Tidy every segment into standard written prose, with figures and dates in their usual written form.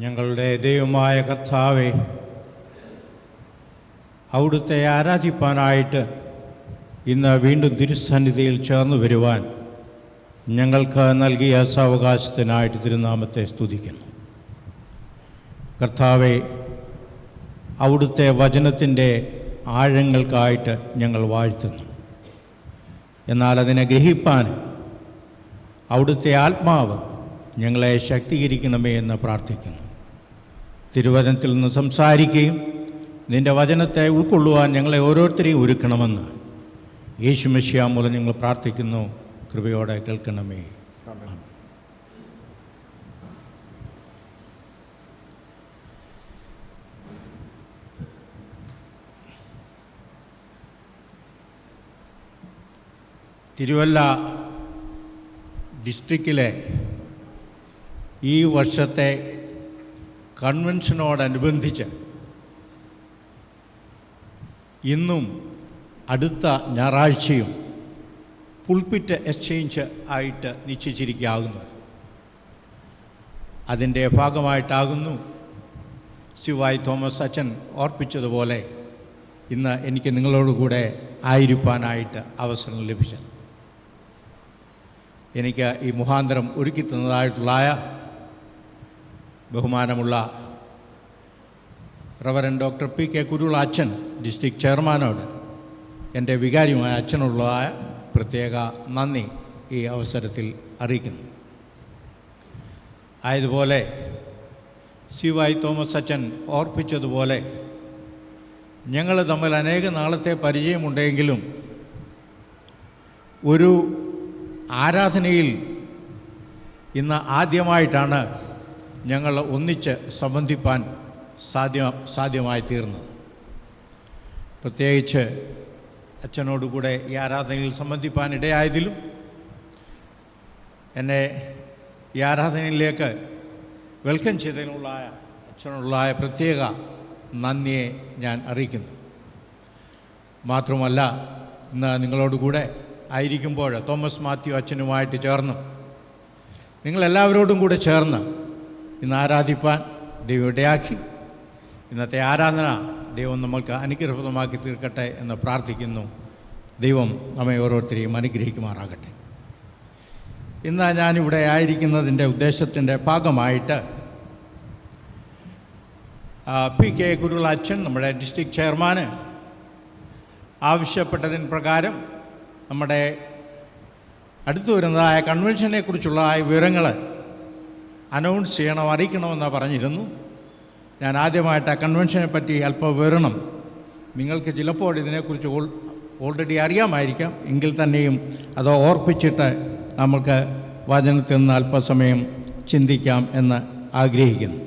ഞങ്ങളുടെ ദൈവമായ കർത്താവേ, അവിടുത്തെ ആരാധിപ്പാനായിട്ട് ഇന്ന് വീണ്ടും തിരുസന്നിധിയിൽ ചേർന്ന് വരുവാൻ ഞങ്ങൾക്ക് നൽകിയ സാവകാശത്തിനായിട്ട് തിരുനാമത്തെ സ്തുതിക്കുന്നു. കർത്താവേ, അവിടുത്തെ വചനത്തിൻ്റെ ആഴങ്ങൾക്കായിട്ട് ഞങ്ങൾ വാഴ്ത്തുന്നു. എന്നാൽ അതിനെ ഗ്രഹിപ്പാൻ അവിടുത്തെ ആത്മാവ് ഞങ്ങളെ ശക്തീകരിക്കണമേ എന്ന് പ്രാർത്ഥിക്കുന്നു. തിരുവചനത്തിൽ നിന്ന് സംസാരിക്കുകയും നിൻ്റെ വചനത്തെ ഉൾക്കൊള്ളുവാൻ ഞങ്ങളെ ഓരോരുത്തരെയും ഒരുക്കണമെന്ന് യേശു മെശിഹാ മൂലം ഞങ്ങൾ പ്രാർത്ഥിക്കുന്നു. കൃപയോടെ കേൾക്കണമേ. തിരുവല്ല ഡിസ്ട്രിക്റ്റിലെ ഈ വർഷത്തെ കൺവെൻഷനോടനുബന്ധിച്ച് ഇന്നും അടുത്ത ഞായറാഴ്ചയും പുൾപിറ്റ് എക്സ്ചേഞ്ച് ആയിട്ട് നിശ്ചയിച്ചിരിക്കുകയാകുന്നത്. അതിൻ്റെ ഭാഗമായിട്ടാകുന്നു സിവായ് തോമസ് അച്ഛൻ ഓർപ്പിച്ചതുപോലെ ഇന്ന് എനിക്ക് നിങ്ങളോടുകൂടെ ആയിരിക്കാനായിട്ട് അവസരം ലഭിച്ചത്. എനിക്ക് ഈ മുഖാന്തരം ഒരുക്കി തന്നതായിട്ടുള്ള ബഹുമാനമുള്ള റവറൻഡ് ഡോക്ടർ പി കെ കുരുള അച്ഛൻ ഡിസ്ട്രിക്ട് ചെയർമാനോട് എൻ്റെ വികാരിയുമായ അച്ഛനുള്ളതായ പ്രത്യേക നന്ദി ഈ അവസരത്തിൽ അറിയിക്കുന്നു. ആയതുപോലെ സിവായ് തോമസ് അച്ഛൻ ഓർപ്പിച്ചതുപോലെ ഞങ്ങൾ തമ്മിൽ അനേക നാളത്തെ പരിചയമുണ്ടെങ്കിലും ഒരു ആരാധനയിൽ ഇന്ന് ആദ്യമായിട്ടാണ് ഞങ്ങൾ ഒന്നിച്ച് സംബന്ധിപ്പാൻ സാധ്യമായി തീർന്നത്. പ്രത്യേകിച്ച് അച്ഛനോടുകൂടെ ഈ ആരാധനയിൽ സംബന്ധിപ്പാൻ ഇടയായതിലും എന്നെ ഈ ആരാധനയിലേക്ക് വെൽക്കം ചെയ്തതിനുള്ള അച്ഛനുള്ള പ്രത്യേക നന്ദിയെ ഞാൻ അറിയിക്കുന്നു. മാത്രമല്ല, ഇന്ന് നിങ്ങളോടുകൂടെ ആയിരിക്കുമ്പോൾ തോമസ് മാത്യു അച്ഛനുമായിട്ട് ചേർന്ന് നിങ്ങളെല്ലാവരോടും കൂടെ ചേർന്ന് ഇന്ന് ആരാധിപ്പാൻ ദൈവം ഇടയാക്കി. ഇന്നത്തെ ആരാധന ദൈവം നമ്മൾക്ക് അനുഗ്രഹപ്രദമാക്കി തീർക്കട്ടെ എന്ന് പ്രാർത്ഥിക്കുന്നു. ദൈവം നമ്മെ ഓരോരുത്തരെയും അനുഗ്രഹിക്കുമാറാകട്ടെ. ഇന്ന് ഞാനിവിടെ ആയിരിക്കുന്നതിൻ്റെ ഉദ്ദേശത്തിൻ്റെ ഭാഗമായിട്ട് പി കെ കുരുള അച്ഛൻ നമ്മുടെ ഡിസ്ട്രിക്ട് ചെയർമാന് ആവശ്യപ്പെട്ടതിന് പ്രകാരം നമ്മുടെ അടുത്തു വരുന്നതായ കൺവെൻഷനെക്കുറിച്ചുള്ള വിവരങ്ങൾ അനൗൺസ് ചെയ്യണം, അറിയിക്കണമെന്ന് പറഞ്ഞിരുന്നു. ഞാൻ ആദ്യമായിട്ട് ആ കൺവെൻഷനെ പറ്റി അല്പം വിവരണം നിങ്ങൾക്ക് ചിലപ്പോൾ ഇതിനെക്കുറിച്ച് ഓൾറെഡി അറിയാമായിരിക്കാം, എങ്കിൽ തന്നെയും അത് ഓർപ്പിച്ചിട്ട് നമുക്ക് വചനത്തിൽ നിന്ന് അല്പസമയം ചിന്തിക്കാം എന്ന് ആഗ്രഹിക്കുന്നു.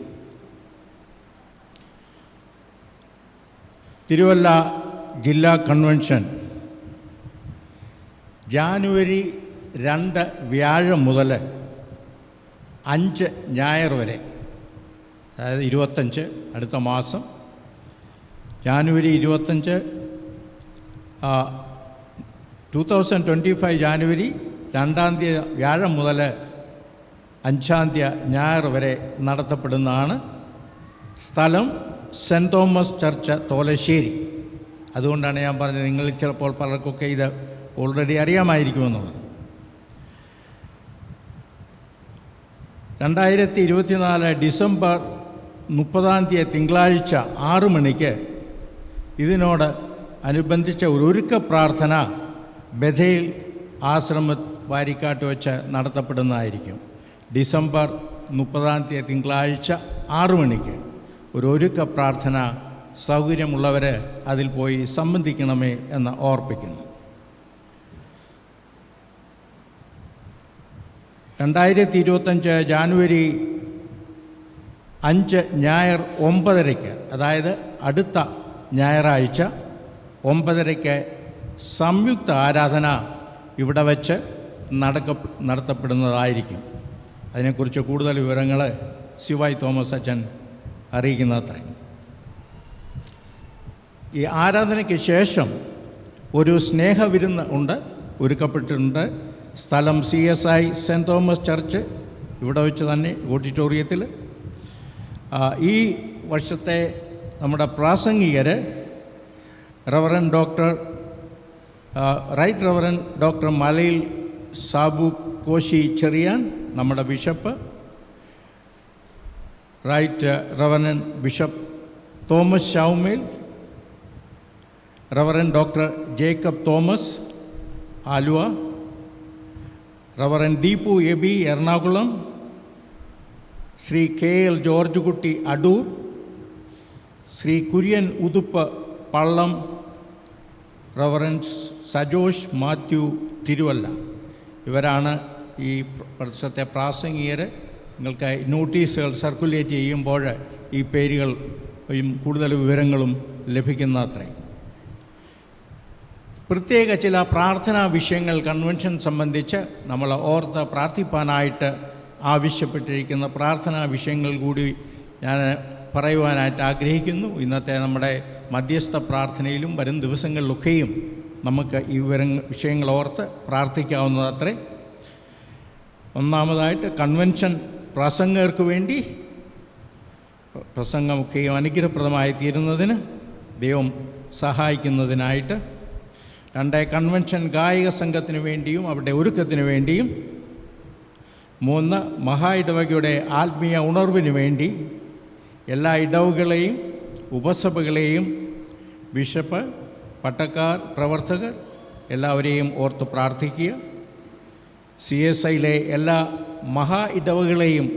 തിരുവല്ല ജില്ലാ കൺവെൻഷൻ ജാനുവരി 2 വ്യാഴം മുതൽ 5 ഞായർ വരെ, അതായത് 25 അടുത്ത മാസം ജാനുവരി 25 2025 ജാനുവരി 2 വ്യാഴം മുതൽ 5 ഞായർ വരെ നടത്തപ്പെടുന്നതാണ്. സ്ഥലം സെൻറ്റ് തോമസ് ചർച്ച് തോലശ്ശേരി. അതുകൊണ്ടാണ് ഞാൻ പറഞ്ഞത് നിങ്ങളിൽ ചിലപ്പോൾ പലർക്കൊക്കെ ഇത് ഓൾറെഡി അറിയാമായിരിക്കുമെന്നുള്ളത്. 2024 ഡിസംബർ 30 തിങ്കളാഴ്ച 6 മണിക്ക് ഇതിനോട് അനുബന്ധിച്ച ഒരു ഒരുക്ക പ്രാർത്ഥന ബഥേൽ ആശ്രമ വാരിക്കാട്ട് വെച്ച് നടത്തപ്പെടുന്നതായിരിക്കും. ഡിസംബർ 30 തിങ്കളാഴ്ച 6 മണിക്ക് ഒരു ഒരുക്ക പ്രാർത്ഥന സൗകര്യമുള്ളവർ അതിൽ പോയി സംബന്ധിക്കണമേ എന്ന് ഓർപ്പിക്കുന്നു. 2025 ജാനുവരി 5 ഞായർ 9:30, അതായത് അടുത്ത ഞായറാഴ്ച 9:30 സംയുക്ത ആരാധന ഇവിടെ വച്ച് നടത്തപ്പെടുന്നതായിരിക്കും. അതിനെക്കുറിച്ച് കൂടുതൽ വിവരങ്ങൾ സിവായ് തോമസ് അച്ഛൻ അറിയിക്കുന്നത്രേ. ഈ ആരാധനയ്ക്ക് ശേഷം ഒരു സ്നേഹവിരുന്ന് ഒരുക്കപ്പെട്ടിട്ടുണ്ട്. സ്ഥലം CSI സെൻറ്റ് തോമസ് ചർച്ച്, ഇവിടെ വെച്ച് തന്നെ ഓഡിറ്റോറിയത്തിൽ. ഈ വർഷത്തെ നമ്മുടെ പ്രാസംഗികർ റൈറ്റ് റവറൻ ഡോക്ടർ മലയിൽ സാബു കോശി ചെറിയാൻ, നമ്മുടെ bishop, right reverend bishop Thomas Samuel, reverend doctor Jacob Thomas Aluva, reverend Deepu Aby Ernakulam, Shri K L George Kutty Adoor, Shri Kurian Uthup Pallam, reverend Sajosh Mathew Thiruvalla. ഇവരാണ് ഈ വർഷത്തെ പ്രാസംഗികർ. നിങ്ങൾക്ക് നോട്ടീസുകൾ സർക്കുലേറ്റ് ചെയ്യുമ്പോൾ ഈ പേരുകളും കൂടുതൽ വിവരങ്ങളും ലഭിക്കുന്നത്രേ. പ്രത്യേക ചില പ്രാർത്ഥനാ വിഷയങ്ങൾ കൺവെൻഷൻ സംബന്ധിച്ച് നമ്മൾ ഓർത്ത് പ്രാർത്ഥിപ്പാനായിട്ട് ആവശ്യപ്പെട്ടിരിക്കുന്ന പ്രാർത്ഥനാ വിഷയങ്ങൾ കൂടി ഞാൻ പറയുവാനായിട്ട് ആഗ്രഹിക്കുന്നു. ഇന്നത്തെ നമ്മുടെ മധ്യസ്ഥ പ്രാർത്ഥനയിലും വരും ദിവസങ്ങളിലൊക്കെയും നമുക്ക് ഈ വിഷയങ്ങൾ ഓർത്ത് പ്രാർത്ഥിക്കാവുന്നതത്രേ. ഒന്നാമതായിട്ട് കൺവെൻഷൻ പ്രസംഗകർക്ക് വേണ്ടി പ്രസംഗമൊക്കെയും അനുഗ്രഹപ്രദമായി തീരുന്നതിന് ദൈവം സഹായിക്കുന്നതിനായിട്ട്. 2, കൺവെൻഷൻ ഗായക സംഘത്തിന് വേണ്ടിയും അവരുടെ ഒരുക്കത്തിന് വേണ്ടിയും. 3, മഹാ ഇടവകയുടെ ആത്മീയ ഉണർവിന് വേണ്ടി എല്ലാ ഇടവകളെയും ഉപസഭകളെയും ബിഷപ്പ്, പട്ടക്കാർ, പ്രവർത്തകർ എല്ലാവരെയും ഓർത്ത് പ്രാർത്ഥിക്കുക. CSIയിലെ എല്ലാ മഹാ ഇടവകളെയും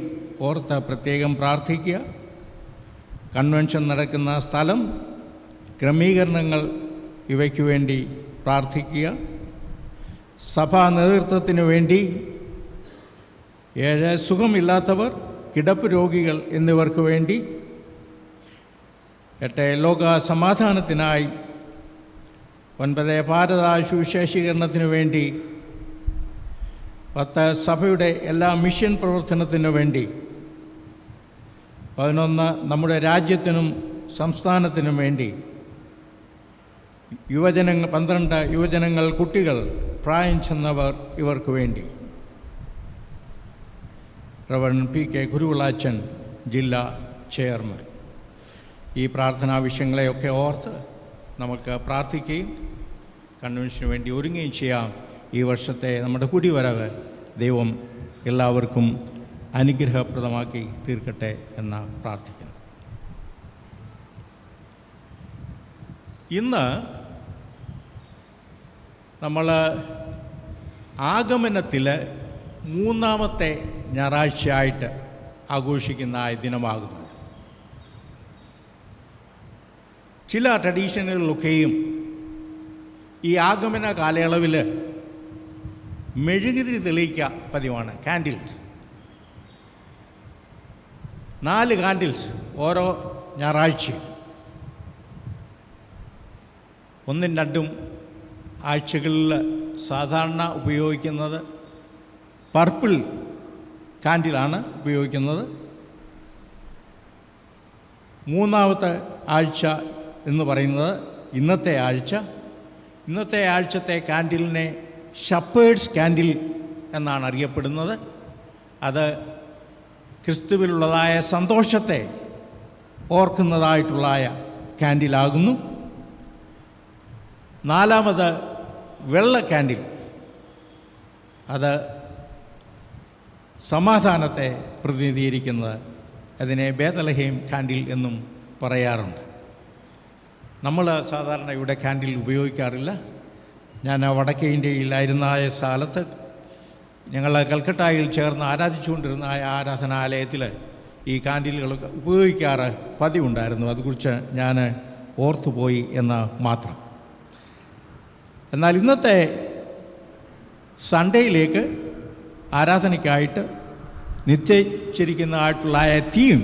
ഓർത്ത് പ്രത്യേകം പ്രാർത്ഥിക്കുക. കൺവെൻഷൻ നടക്കുന്ന സ്ഥലം, ക്രമീകരണങ്ങൾ ഇവയ്ക്ക് വേണ്ടി പ്രാർത്ഥിക്കുക. സഭാ നേതൃത്വത്തിനു വേണ്ടി 7, സുഖമില്ലാത്തവർ, കിടപ്പ് രോഗികൾ എന്നിവർക്ക് വേണ്ടി. 8, ലോക സമാധാനത്തിനായി. 9, ഭാരത സുവിശേഷീകരണത്തിനു വേണ്ടി. 10, സഭയുടെ എല്ലാ മിഷൻ പ്രവർത്തനത്തിനു വേണ്ടി. 11, നമ്മുടെ രാജ്യത്തിനും സംസ്ഥാനത്തിനും വേണ്ടി. 12, യുവജനങ്ങൾ, കുട്ടികൾ, പ്രായം ചെന്നവർ ഇവർക്ക് വേണ്ടി. റവറൻ PK കുരുവിളാച്ചൻ, ജില്ലാ ചെയർമാൻ. ഈ പ്രാർത്ഥനാ വിഷയങ്ങളെയൊക്കെ ഓർത്ത് നമുക്ക് പ്രാർത്ഥിക്കുകയും കൺവെൻഷന് വേണ്ടി ഒരുങ്ങുകയും ചെയ്യാം. ഈ വർഷത്തെ നമ്മുടെ കുടിവരവ് ദൈവം എല്ലാവർക്കും അനുഗ്രഹപ്രദമാക്കി തീർക്കട്ടെ എന്ന് പ്രാർത്ഥിക്കുന്നു. ഇന്ന് നമ്മൾ ആഗമനത്തിൽ 3-ാമത്തെ ഞായറാഴ്ചയായിട്ട് ആഘോഷിക്കുന്ന ദിനമാകുന്നു. ചില ട്രഡീഷനുകളിലൊക്കെയും ഈ ആഗമന കാലയളവിൽ മെഴുകുതിരി തെളിയിക്കുക പതിവാണ്. കാൻഡിൽസ്, 4 കാൻഡിൽസ് ഓരോ ഞായറാഴ്ചയും. 1, 2 ആഴ്ചകളിൽ സാധാരണ ഉപയോഗിക്കുന്നത് പർപ്പിൾ കാൻഡിലാണ് ഉപയോഗിക്കുന്നത്. 3-ാമത്തെ ആഴ്ച എന്ന് പറയുന്നത് ഇന്നത്തെ ആഴ്ച. ഇന്നത്തെ ആഴ്ചത്തെ കാൻഡിലിനെ ഷപ്പേഴ്സ് കാൻഡിൽ എന്നാണ് അറിയപ്പെടുന്നത്. അത് ക്രിസ്തുവിലുള്ളതായ സന്തോഷത്തെ ഓർക്കുന്നതായിട്ടുള്ള കാൻഡിലാകുന്നു. 4-ാമത് വെള്ള കാൻഡിൽ, അത് സമാധാനത്തെ പ്രതിനിധീകരിക്കുന്നത്. അതിനെ ബേത്ലഹേം കാൻഡിൽ എന്നും പറയാറുണ്ട്. നമ്മൾ സാധാരണ ഇവിടെ കാൻഡിൽ ഉപയോഗിക്കാറില്ല. ഞാൻ വടക്കേ ഇന്ത്യയിലായിരുന്ന സ്ഥലത്ത് ഞങ്ങൾ കൽക്കട്ടയിൽ ചേർന്ന് ആരാധിച്ചുകൊണ്ടിരുന്ന ആരാധനാലയത്തിൽ ഈ കാൻഡിലുകൾ ഉപയോഗിക്കാറ് പതിവുണ്ടായിരുന്നു. അതുകുറിച്ച് ഞാൻ ഓർത്തുപോയി എന്ന് മാത്രം. എന്നാൽ ഇന്നത്തെ സൺഡേയിലേക്ക് ആരാധനയ്ക്കായിട്ട് നിശ്ചയിച്ചിരിക്കുന്നതായിട്ടുള്ള തീം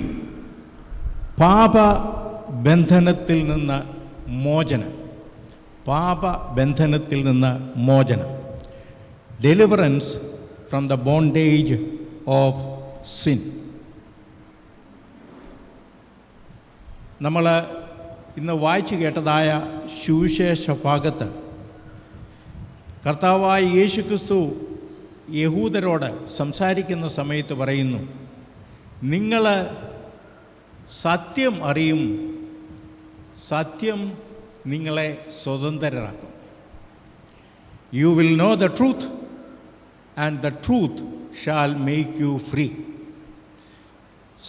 പാപബന്ധനത്തിൽ നിന്ന് മോചനം. പാപബന്ധനത്തിൽ നിന്ന് മോചനം, deliverance from the bondage of sin. നമ്മൾ ഇന്ന് വായിച്ചു കേട്ടതായ സുവിശേഷ ഭാഗത്ത് കർത്താവായ യേശുക്രിസ്തു യഹൂദരോട് സംസാരിക്കുന്ന സമയത്ത് പറയുന്നു, നിങ്ങൾ സത്യം അറിയും, സത്യം നിങ്ങളെ സ്വതന്ത്രരാക്കും. You will know the truth and the truth shall make you free.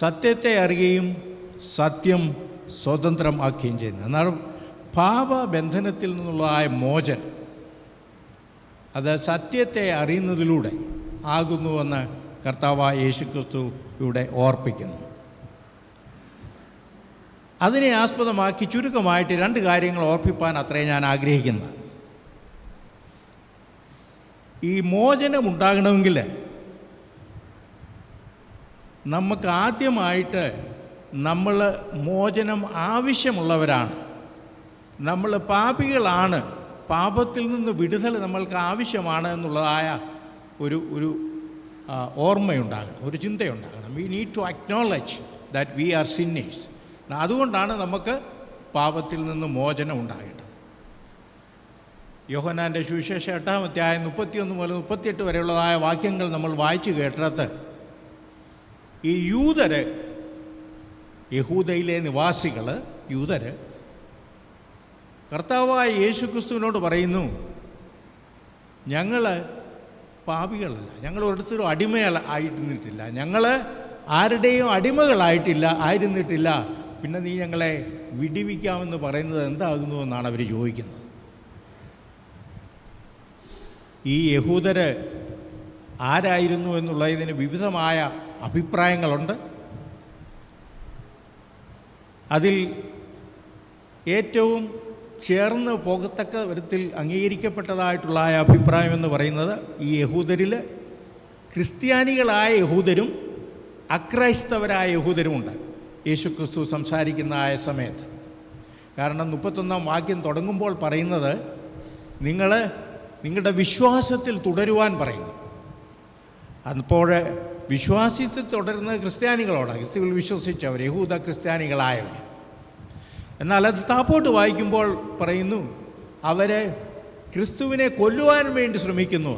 സത്യത്തെ അറിയുകയും സത്യം സ്വതന്ത്രമാക്കുകയും ചെയ്യുന്നു. എന്നാൽ പാപബന്ധനത്തിൽ നിന്നുള്ളതായ മോചനം അത് സത്യത്തെ അറിയുന്നതിലൂടെ ആകുന്നുവെന്ന് കർത്താവായ യേശുക്രിസ്തു ഇവിടെ ഓർപ്പിക്കുന്നു. അതിനെ ആസ്പദമാക്കി ചുരുക്കമായിട്ട് 2 കാര്യങ്ങൾ ഓർപ്പിപ്പാൻ അത്രേ ഞാൻ ആഗ്രഹിക്കുന്നത്. ഈ മോചനം ഉണ്ടാകണമെങ്കിൽ നമുക്ക് ആദ്യമായിട്ട് നമ്മൾ മോചനം ആവശ്യമുള്ളവരാണ്, നമ്മൾ പാപികളാണ്, പാപത്തിൽ നിന്ന് വിടുതൽ നമ്മൾക്ക് ആവശ്യമാണ് എന്നുള്ളതായ ഒരു ഓർമ്മയുണ്ടാകണം, ഒരു ചിന്തയുണ്ടാകണം. We need to acknowledge that we are sinners. അതുകൊണ്ടാണ് നമുക്ക് പാപത്തിൽ നിന്ന് മോചനം ഉണ്ടാകേണ്ടത്. യോഹന്നാൻ്റെ സുവിശേഷം 8-ാം അധ്യായം 31 മുതൽ 38 വരെയുള്ളതായ വാക്യങ്ങൾ നമ്മൾ വായിച്ചു കേട്ടിടത്ത് ഈ യൂതര്, യഹൂദയിലെ നിവാസികൾ യൂതര് കർത്താവായ യേശുക്രിസ്തുവിനോട് പറയുന്നു, ഞങ്ങൾ പാപികളല്ല, ഞങ്ങൾ ഒരിടത്തും അടിമയായിരുന്നിട്ടില്ല, ഞങ്ങൾ ആരുടെയും ആയിരുന്നിട്ടില്ല, പിന്നെ നീ ഞങ്ങളെ വിടിവിക്കാമെന്ന് പറയുന്നത് എന്താകുന്നു എന്നാണ് അവർ ചോദിക്കുന്നത്. ഈ യഹൂദര് ആരായിരുന്നു എന്നുള്ളതിന് വിവിധമായ അഭിപ്രായങ്ങളുണ്ട്. അതിൽ ഏറ്റവും ചേർന്ന് പോകത്തക്ക വിധത്തിൽ അംഗീകരിക്കപ്പെട്ടതായിട്ടുള്ള അഭിപ്രായം എന്ന് പറയുന്നത്, ഈ യഹൂദരിൽ ക്രിസ്ത്യാനികളായ യഹൂദരും അക്രൈസ്തവരായ യഹൂദരുമുണ്ട് യേശുക്രിസ്തു സംസാരിക്കുന്ന സമയത്ത്. കാരണം 31-ാം വാക്യം തുടങ്ങുമ്പോൾ പറയുന്നത് നിങ്ങളുടെ വിശ്വാസത്തിൽ തുടരുവാൻ പറയുന്നു. അപ്പോൾ വിശ്വാസത്തിൽ തുടരുന്നത് ക്രിസ്ത്യാനികളോടാണ്, ക്രിസ്തുവിൽ വിശ്വസിച്ചവർ, യഹൂദ ക്രിസ്ത്യാനികളായവർ. എന്നാൽ അത് താപ്പോട്ട് വായിക്കുമ്പോൾ പറയുന്നു, അവർ ക്രിസ്തുവിനെ കൊല്ലുവാൻ വേണ്ടി ശ്രമിക്കുന്നു.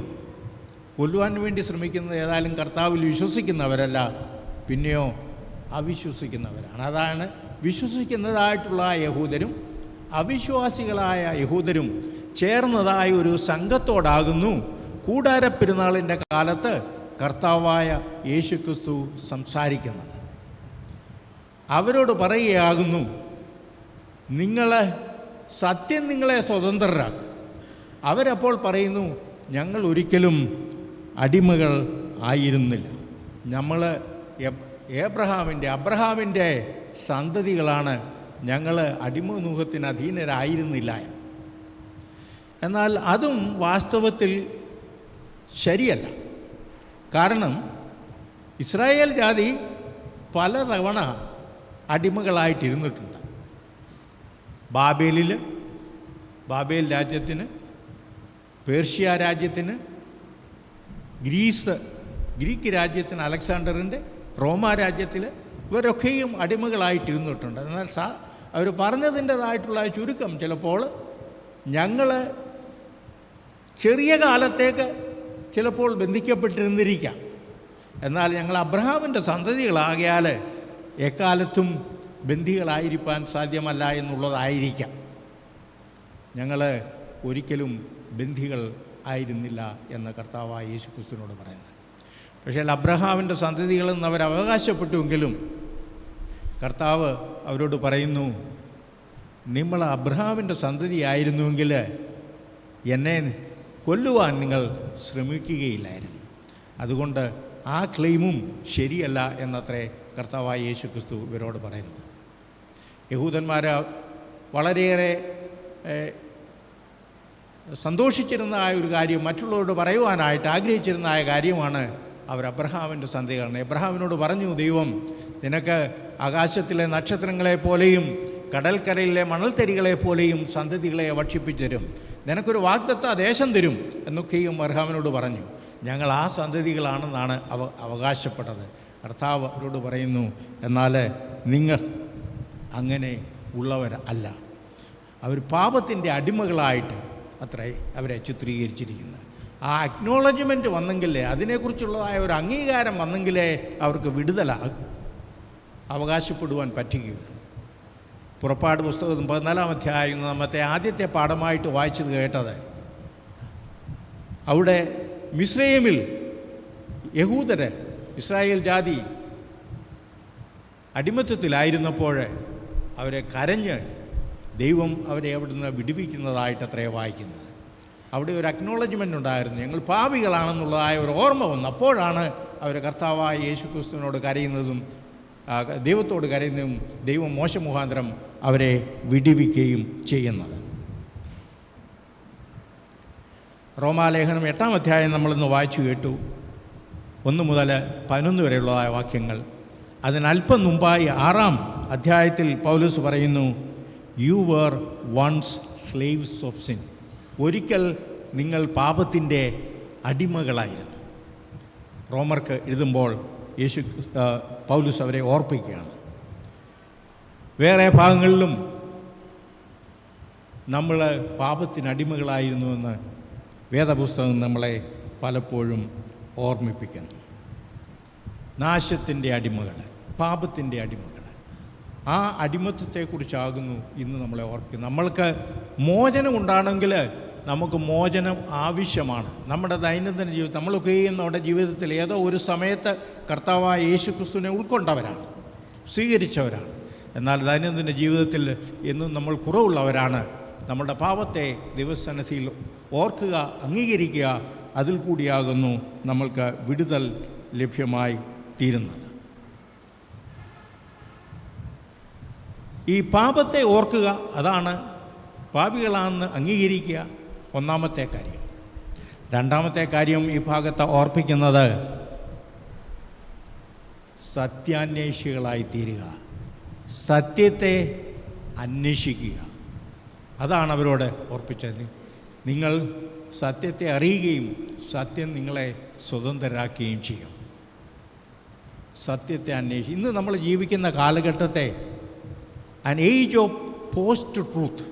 കൊല്ലുവാൻ വേണ്ടി ശ്രമിക്കുന്നത് ഏതായാലും കർത്താവിൽ വിശ്വസിക്കുന്നവരല്ല, പിന്നെയോ അവിശ്വസിക്കുന്നവരാണ്. അതാണ് വിശ്വസിക്കുന്നതായിട്ടുള്ള യഹൂദരും അവിശ്വാസികളായ യഹൂദരും ചേർന്നതായ ഒരു സംഘത്തോടാകുന്നു കൂടാരപ്പെരുന്നാളിൻ്റെ കാലത്ത് കർത്താവായ യേശുക്രിസ്തു സംസാരിക്കുന്നത്. അവരോട് പറയുകയാകുന്നു, സത്യം നിങ്ങളെ സ്വതന്ത്രരാക്കും. അവരപ്പോൾ പറയുന്നു, ഞങ്ങൾ ഒരിക്കലും അടിമകൾ ആയിരുന്നില്ല, നമ്മൾ അബ്രഹാമിൻ്റെ സന്തതികളാണ്, ഞങ്ങൾ അടിമനൂഹത്തിന് അധീനരായിരുന്നില്ല. എന്നാൽ അതും വാസ്തവത്തിൽ ശരിയല്ല. കാരണം ഇസ്രായേൽ ജാതി പലതവണ അടിമകളായിട്ടിരുന്നിട്ടുണ്ട്. ബാബേൽ രാജ്യത്തിന്, പേർഷ്യ രാജ്യത്തിന്, ഗ്രീക്ക് രാജ്യത്തിന്, അലക്സാണ്ടറിൻ്റെ റോമാ രാജ്യത്തിൽ ഇവരൊക്കെയും അടിമകളായിട്ടിരുന്നിട്ടുണ്ട്. എന്നാൽ അവർ പറഞ്ഞതിൻ്റെതായിട്ടുള്ള ചുരുക്കം ചിലപ്പോൾ ഞങ്ങൾ ചെറിയ കാലത്തേക്ക് ചിലപ്പോൾ ബന്ധിക്കപ്പെട്ടിരുന്നിരിക്കാം, എന്നാൽ ഞങ്ങൾ അബ്രഹാമിൻ്റെ സന്തതികളാകിയാൽ എക്കാലത്തും ബന്ധികളായിരിക്കാൻ സാധ്യമല്ല എന്നുള്ളതായിരിക്കാം. ഞങ്ങൾ ഒരിക്കലും ബന്ധികൾ ആയിരുന്നില്ല എന്ന് കർത്താവായ യേശുക്രിസ്തുവിനോട് പറയുന്നത്. പക്ഷേ അബ്രഹാമിൻ്റെ സന്തതികളെന്ന് അവർ അവകാശപ്പെട്ടുവെങ്കിലും കർത്താവ് അവരോട് പറയുന്നു, നിങ്ങൾ അബ്രഹാമിൻ്റെ സന്തതിയായിരുന്നുവെങ്കിൽ എന്നെ കൊല്ലുവാൻ നിങ്ങൾ ശ്രമിക്കുകയില്ലായിരുന്നു. അതുകൊണ്ട് ആ ക്ലെയിമും ശരിയല്ല എന്നത്രേ കർത്താവായ യേശുക്രിസ്തു ഇവരോട് പറയുന്നു. യഹൂദന്മാർ വളരെയേറെ സന്തോഷിച്ചിരുന്ന ഒരു കാര്യം, മറ്റുള്ളവരോട് പറയുവാനായിട്ട് ആഗ്രഹിച്ചിരുന്ന കാര്യമാണ് അവർ അബ്രഹാമിൻ്റെ സന്തതികളാണ്. എബ്രഹാമിനോട് പറഞ്ഞു ദൈവം, നിനക്ക് ആകാശത്തിലെ നക്ഷത്രങ്ങളെപ്പോലെയും കടൽക്കരയിലെ മണൽത്തരികളെപ്പോലെയും സന്തതികളെ ഭക്ഷിപ്പിച്ചു തരും, നിനക്കൊരു വാഗ്ദത്ത ദേശം തരും എന്നൊക്കെയും അബ്രഹാമിനോട് പറഞ്ഞു. ഞങ്ങൾ ആ സന്തതികളാണെന്നാണ് അവകാശപ്പെട്ടത്. കർത്താവ് അവരോട് പറയുന്നു, എന്നാൽ നിങ്ങൾ അങ്ങനെ ഉള്ളവരല്ല. അവർ പാപത്തിൻ്റെ അടിമകളായിട്ട് അത്രേ അവരെ ചിത്രീകരിച്ചിരിക്കുന്നത്. ആ അക്നോളജ്മെൻറ്റ് വന്നെങ്കിലേ, അതിനെക്കുറിച്ചുള്ളതായ ഒരു അംഗീകാരം വന്നെങ്കിലേ അവർക്ക് വിടുതലാകും. അവകാശപ്പെടുവാൻ പറ്റുകയുള്ളൂ. പുറപ്പാട് പുസ്തകം 14-ാം അധ്യായം നമ്മത്തെ ആദ്യത്തെ പാഠമായിട്ട് വായിച്ചത് കേട്ടത്, അവിടെ മിസ്രയീമിൽ യഹൂദര്, ഇസ്രായേൽ ജാതി അടിമത്തത്തിലായിരുന്നപ്പോൾ അവരെ കരഞ്ഞ് ദൈവം അവരെ അവിടുന്ന് വിടുവിക്കുന്നതായിട്ടത്രേ വായിക്കുന്നത്. അവിടെ ഒരു അക്നോളജ്മെൻ്റ് ഉണ്ടായിരുന്നു, ഞങ്ങൾ പാപികളാണെന്നുള്ളതായ ഒരു ഓർമ്മ വന്നു. അപ്പോഴാണ് അവർ കർത്താവായ യേശുക്രിസ്തുവിനോട് കരയുന്നതും ദൈവത്തോട് കരയുന്നതും ദൈവം മോശ മുഖാന്തരം അവരെ വിടുവിക്കുകയും ചെയ്യുന്നത്. റോമാലേഖനം 8-ാം അധ്യായം നമ്മളിന്ന് വായിച്ചു കേട്ടു, 1 മുതൽ 11 വരെയുള്ളതായ വാക്യങ്ങൾ. അതിനല്പം മുമ്പായി 6-ാം അധ്യായത്തിൽ പൗലോസ് പറയുന്നു, you were once slaves of sin. ഒരിക്കൽ നിങ്ങൾ പാപത്തിൻ്റെ അടിമകളായിരുന്നു. റോമർക്ക് എഴുതുമ്പോൾ പൗലോസ് അവരെ ഓർപ്പിക്കുകയാണ്. വേറെ ഭാഗങ്ങളിലും നമ്മൾ പാപത്തിന് അടിമകളായിരുന്നുവെന്ന് വേദപുസ്തകം നമ്മളെ പലപ്പോഴും ഓർമ്മിപ്പിക്കുന്നു. നാശത്തിൻ്റെ അടിമകൾ, പാപത്തിൻ്റെ അടിമകൾ, ആ അടിമത്തത്തെക്കുറിച്ചാകുന്നു ഇന്ന് നമ്മളെ ഓർപ്പിക്കുന്നത്. നമ്മൾക്ക് മോചനം ഉണ്ടാണെങ്കിൽ നമുക്ക് മോചനം ആവശ്യമാണ്. നമ്മുടെ ദൈനംദിന ജീവിതം നമ്മളൊക്കെയും നമ്മുടെ ജീവിതത്തിൽ ഏതോ ഒരു സമയത്ത് കർത്താവായ യേശുക്രിസ്തുവിനെ ഉൾക്കൊണ്ടവരാണ്, സ്വീകരിച്ചവരാണ്. എന്നാൽ ദൈനംദിന ജീവിതത്തിൽ എന്നും നമ്മൾ കുറവുള്ളവരാണ്. നമ്മുടെ പാപത്തെ ദൈവസന്നിധിയിൽ ഓർക്കുക, അംഗീകരിക്കുക, അതിൽ കൂടിയാകുന്നു നമ്മൾക്ക് വിടുതൽ ലഭ്യമായി തീരുന്നത്. ഈ പാപത്തെ ഓർക്കുക, അതാണ് പാപികളാണെന്ന് അംഗീകരിക്കുക, ഒന്നാമത്തെ കാര്യം. രണ്ടാമത്തെ കാര്യം ഈ ഭാഗത്ത് ഓർപ്പിക്കുന്നത് സത്യാന്വേഷികളായി തീരുക, സത്യത്തെ അന്വേഷിക്കുക. അതാണ് അവരോട് ഓർപ്പിച്ചത്. നിങ്ങൾ സത്യത്തെ അറിയുകയും സത്യം നിങ്ങളെ സ്വതന്ത്രരാക്കുകയും ചെയ്യും. സത്യത്തെ അന്വേഷിക്കും. ഇന്ന് നമ്മൾ ജീവിക്കുന്ന കാലഘട്ടത്തെ an age of post truth,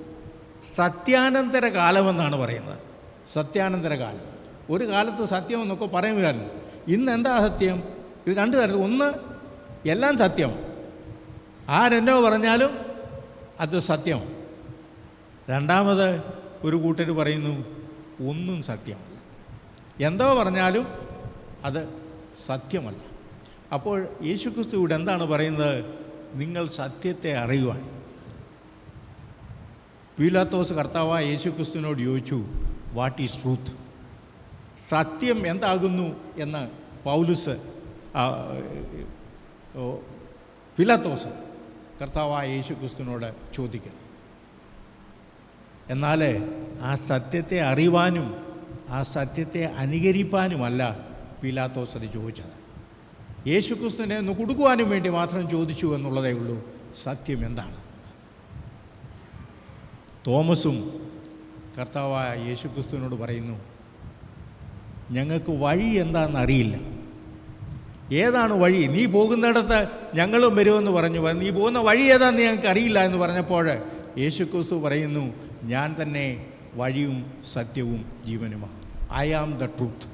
സത്യാനന്തര കാലമെന്നാണ് പറയുന്നത്. സത്യാനന്തര കാലം. ഒരു കാലത്ത് സത്യം എന്നൊക്കെ പറയുമായിരുന്നു. ഇന്ന് എന്താ സത്യം? ഇത് രണ്ട് തരത്തിൽ. ഒന്ന്, എല്ലാം സത്യം, ആരെന്നോ പറഞ്ഞാലും അത് സത്യം. രണ്ടാമത് ഒരു കൂട്ടർ പറയുന്നു ഒന്നും സത്യമല്ല, എന്തോ പറഞ്ഞാലും അത് സത്യമല്ല. അപ്പോൾ യേശുക്രിസ്തു ഇവിടെ എന്താണ് പറയുന്നത്? നിങ്ങൾ സത്യത്തെ അറിയുവാൻ. പീലാത്തോസ് കർത്താവായ യേശുക്രിസ്തുവിനോട് ചോദിച്ചു, വാട്ട് ഈസ് ട്രൂത്ത്? സത്യം എന്താകുന്നു എന്ന് പീലാത്തോസ് കർത്താവായ യേശുക്രിസ്തുവിനോട് ചോദിക്കുന്നു. എന്നാൽ ആ സത്യത്തെ അറിയുവാനും ആ സത്യത്തെ അനുകരിപ്പാനുമല്ല പീലാത്തോസ് അത് ചോദിച്ചത്. യേശുക്രിസ്തുവിനെ ഒന്ന് കൊടുക്കുവാനും വേണ്ടി മാത്രം ചോദിച്ചു എന്നുള്ളതേ ഉള്ളൂ. സത്യം എന്താണ്? തോമസും കർത്താവായ യേശുക്രിസ്തുവിനോട് പറയുന്നു, ഞങ്ങൾക്ക് വഴി എന്താണെന്ന് അറിയില്ല. ഏതാണ് വഴി? നീ പോകുന്നിടത്ത് ഞങ്ങളും വരുമെന്ന് പറഞ്ഞു. നീ പോകുന്ന വഴി ഏതാണെന്ന് ഞങ്ങൾക്ക് അറിയില്ല എന്ന് പറഞ്ഞപ്പോൾ യേശുക്രിസ്തു പറയുന്നു, ഞാൻ തന്നെ വഴിയും സത്യവും ജീവനുമാണ്. I am the truth.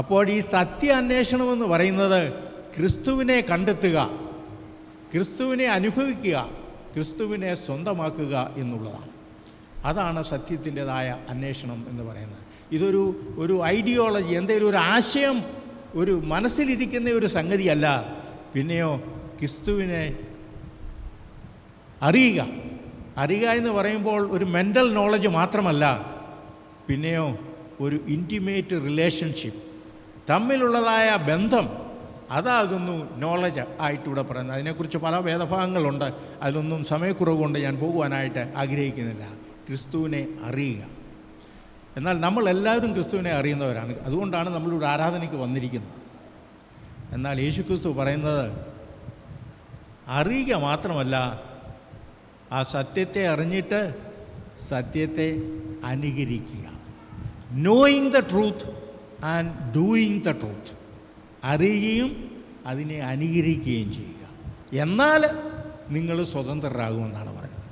അപ്പോൾ ഈ സത്യ അന്വേഷണമെന്ന് പറയുന്നത് ക്രിസ്തുവിനെ കണ്ടെത്തുക, ക്രിസ്തുവിനെ അനുഭവിക്കുക, ക്രിസ്തുവിനെ സ്വന്തമാക്കുക എന്നുള്ളതാണ്. അതാണ് സത്യത്തിൻ്റെതായ അന്വേഷണം എന്ന് പറയുന്നത്. ഇതൊരു ഐഡിയോളജി, എന്തെങ്കിലും ഒരു ആശയം ഒരു മനസ്സിലിരിക്കുന്ന ഒരു സംഗതിയല്ല. പിന്നെയോ ക്രിസ്തുവിനെ അറിയുക. അറിയുക എന്ന് പറയുമ്പോൾ ഒരു മെൻ്റൽ നോളജ് മാത്രമല്ല, പിന്നെയോ ഒരു ഇൻറ്റിമേറ്റ് റിലേഷൻഷിപ്പ്, തമ്മിലുള്ളതായ ബന്ധം, അതാകുന്നു നോളജ് ആയിട്ടിവിടെ പറയുന്നത്. അതിനെക്കുറിച്ച് പല വേദഭാഗങ്ങളുണ്ട്. അതിലൊന്നും സമയക്കുറവ് കൊണ്ട് ഞാൻ പോകുവാനായിട്ട് ആഗ്രഹിക്കുന്നില്ല. ക്രിസ്തുവിനെ അറിയുക. എന്നാൽ നമ്മളെല്ലാവരും ക്രിസ്തുവിനെ അറിയുന്നവരാണ്. അതുകൊണ്ടാണ് നമ്മളിവിടെ ആരാധനയ്ക്ക് വന്നിരിക്കുന്നത്. എന്നാൽ യേശുക്രിസ്തു പറയുന്നത് അറിയുക മാത്രമല്ല, ആ സത്യത്തെ അറിഞ്ഞിട്ട് സത്യത്തെ അനുകരിക്കുക. Knowing the truth and doing the truth. അറിയുകയും അതിനെ അനുകരിക്കുകയും ചെയ്യുക. എന്നാൽ നിങ്ങൾ സ്വതന്ത്രരാകുമെന്നാണ് പറയുന്നത്.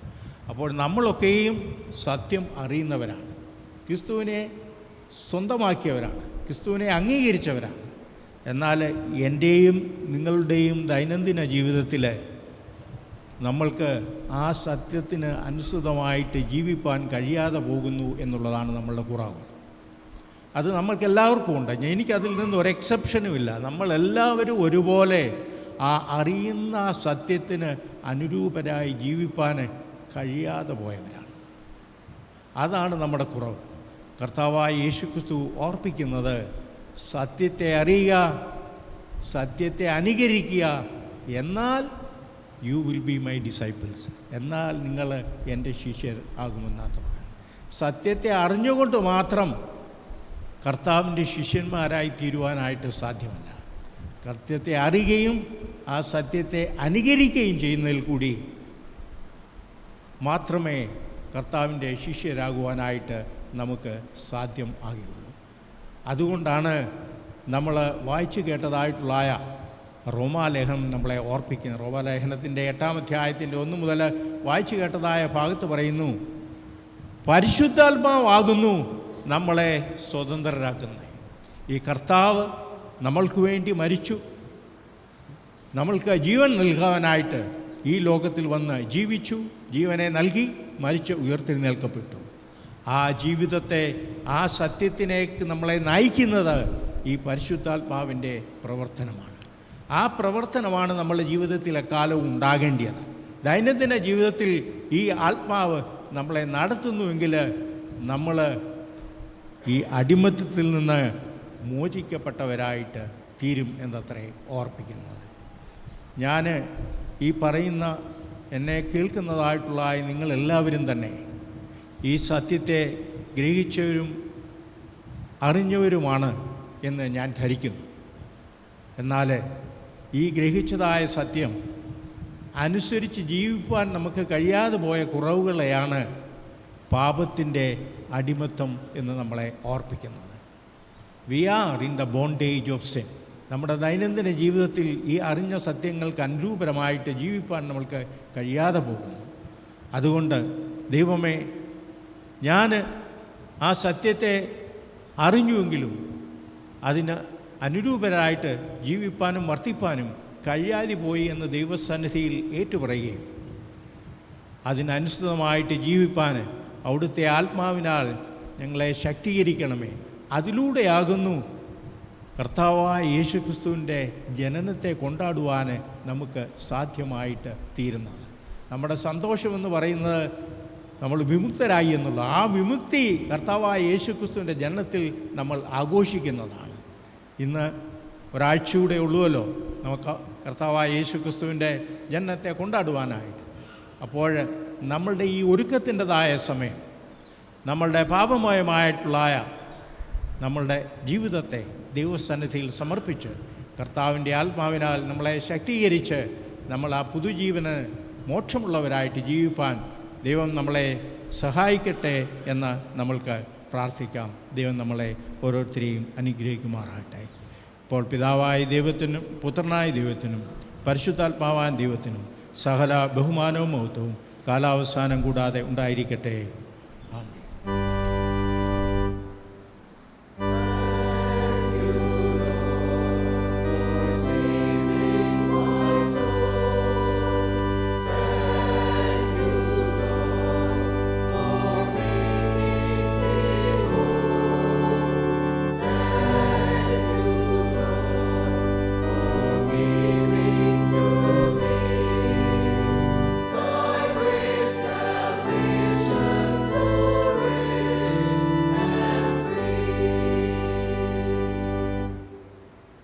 അപ്പോൾ നമ്മളൊക്കെയും സത്യം അറിയുന്നവരാണ്, ക്രിസ്തുവിനെ സ്വന്തമാക്കിയവരാണ്, ക്രിസ്തുവിനെ അംഗീകരിച്ചവരാണ്. എന്നാൽ എൻ്റെയും നിങ്ങളുടെയും ദൈനംദിന ജീവിതത്തിൽ നമ്മൾക്ക് ആ സത്യത്തിന് അനുസൃതമായിട്ട് ജീവിപ്പാൻ കഴിയാതെ പോകുന്നു എന്നുള്ളതാണ് നമ്മളുടെ കുറവ്. അത് നമ്മൾക്ക് എല്ലാവർക്കും ഉണ്ട്. എനിക്കതിൽ നിന്ന് ഒരു എക്സെപ്ഷനുമില്ല. നമ്മളെല്ലാവരും ഒരുപോലെ ആ അറിയുന്ന ആ സത്യത്തിന് അനുരൂപരായി ജീവിപ്പാൻ കഴിയാതെ പോയവരാണ്. അതാണ് നമ്മുടെ കുറവ്. കർത്താവായ യേശുക്രിസ്തു ഓർപ്പിക്കുന്നത് സത്യത്തെ അറിയുക, സത്യത്തെ അനുകരിക്കുക, എന്നാൽ you will be my disciples, എന്നാൽ നിങ്ങൾ എൻ്റെ ശിഷ്യർ ആകുമെന്നാണ്. സത്യത്തെ അറിഞ്ഞുകൊണ്ട് മാത്രം കർത്താവിൻ്റെ ശിഷ്യന്മാരായി തീരുവാനായിട്ട് സാധ്യമല്ല. സത്യത്തെ അറിയുകയും ആ സത്യത്തെ അനുകരിക്കുകയും ചെയ്യുന്നതിൽ കൂടി മാത്രമേ കർത്താവിൻ്റെ ശിഷ്യരാകുവാനായിട്ട് നമുക്ക് സാധ്യം ആകുകയുള്ളൂ. അതുകൊണ്ടാണ് നമ്മൾ വായിച്ചു കേട്ടതായിട്ടുള്ള റോമാലേഖനം നമ്മളെ ഓർപ്പിക്കുന്നത്. റോമാലേഖനത്തിൻ്റെ 8-ാം അധ്യായത്തിൻ്റെ 1 മുതൽ വായിച്ചു കേട്ടതായ ഭാഗത്ത് പറയുന്നു, പരിശുദ്ധാത്മാവാകുന്നു നമ്മളെ സ്വതന്ത്രരാക്കുന്നത്. ഈ കർത്താവ് നമ്മൾക്ക് വേണ്ടി മരിച്ചു, നമ്മൾക്ക് ജീവൻ നൽകാനായിട്ട് ഈ ലോകത്തിൽ വന്ന് ജീവിച്ചു, ജീവനെ നൽകി, മരിച്ച് ഉയർത്തെഴുന്നേൽക്കപ്പെട്ടു. ആ ജീവിതത്തെ, ആ സത്യത്തിലേക്ക് നമ്മളെ നയിക്കുന്നത് ഈ പരിശുദ്ധാത്മാവിൻ്റെ പ്രവർത്തനമാണ്. ആ പ്രവർത്തനമാണ് നമ്മളുടെ ജീവിതത്തിൽ എക്കാലവും ഉണ്ടാകേണ്ടത്. ദൈനംദിന ജീവിതത്തിൽ ഈ ആത്മാവ് നമ്മളെ നടത്തുന്നുവെങ്കിൽ നമ്മൾ ഈ അടിമത്തത്തിൽ നിന്ന് മോചിക്കപ്പെട്ടവരായിട്ട് തീരും എന്നത്രേ ഓർപ്പിക്കുന്നത്. ഞാൻ ഈ പറയുന്ന എന്നെ കേൾക്കുന്നതായിട്ടുള്ള നിങ്ങളെല്ലാവരും തന്നെ ഈ സത്യത്തെ ഗ്രഹിച്ചവരും അറിഞ്ഞവരുമാണ് എന്ന് ഞാൻ ധരിക്കുന്നു. എന്നാൽ ഈ ഗ്രഹിച്ചതായ സത്യം അനുസരിച്ച് ജീവിപ്പാൻ നമുക്ക് കഴിയാതെ പോയ കുറവുകളെയാണ് പാപത്തിൻ്റെ അടിമത്തം എന്ന് നമ്മളെ ഓർപ്പിക്കുന്നത്. We are in the bondage of sin. നമ്മുടെ ദൈനംദിന ജീവിതത്തിൽ ഈ അറിഞ്ഞ സത്യങ്ങൾക്ക് അനുരൂപരമായിട്ട് ജീവിപ്പാൻ നമ്മൾക്ക് കഴിയാതെ പോകുന്നു. അതുകൊണ്ട് ദൈവമേ, ഞാൻ ആ സത്യത്തെ അറിഞ്ഞുവെങ്കിലും അതിന് അനുരൂപരായിട്ട് ജീവിപ്പാനും വർത്തിപ്പാനും കഴിയാതെ പോയി എന്ന് ദൈവസന്നിധിയിൽ ഏറ്റുപറയുകയും അതിനനുസൃതമായിട്ട് ജീവിപ്പാൻ അവിടുത്തെ ആത്മാവിനാൽ ഞങ്ങളെ ശക്തീകരിക്കണമേ. അതിലൂടെയാകുന്നു കർത്താവായ യേശുക്രിസ്തുവിൻ്റെ ജനനത്തെ കൊണ്ടാടുവാൻ നമുക്ക് സാധ്യമായിട്ട് തീരുന്നത്. നമ്മുടെ സന്തോഷമെന്ന് പറയുന്നത് നമ്മൾ വിമുക്തരായി എന്നുള്ള ആ വിമുക്തി കർത്താവായ യേശുക്രിസ്തുവിൻ്റെ ജനനത്തിൽ നമ്മൾ ആഘോഷിക്കുന്നതാണ്. ഇന്ന് ഒരാഴ്ചയൂടെ ഉള്ളുവല്ലോ നമുക്ക് കർത്താവായ യേശുക്രിസ്തുവിൻ്റെ ജനനത്തെ കൊണ്ടാടുവാനായിട്ട്. അപ്പോൾ നമ്മളുടെ ഈ ഒരുക്കത്തിൻ്റെതായ സമയം, നമ്മളുടെ പാപമയമായിട്ടുള്ള നമ്മളുടെ ജീവിതത്തെ ദൈവസന്നിധിയിൽ സമർപ്പിച്ച് കർത്താവിൻ്റെ ആത്മാവിനാൽ നമ്മളെ ശക്തീകരിച്ച് നമ്മൾ ആ പുതുജീവന് മോക്ഷമുള്ളവരായിട്ട് ജീവിപ്പാൻ ദൈവം നമ്മളെ സഹായിക്കട്ടെ എന്ന് നമ്മൾക്ക് പ്രാർത്ഥിക്കാം. ദൈവം നമ്മളെ ഓരോരുത്തരെയും അനുഗ്രഹിക്കുമാറാകട്ടെ. ഇപ്പോൾ പിതാവായ ദൈവത്തിനും പുത്രനായ ദൈവത്തിനും പരിശുദ്ധാത്മാവായ ദൈവത്തിനും സകല ബഹുമാനവും മഹത്വവും കാലാവസാനം കൂടാതെ ഉണ്ടായിരിക്കട്ടെ.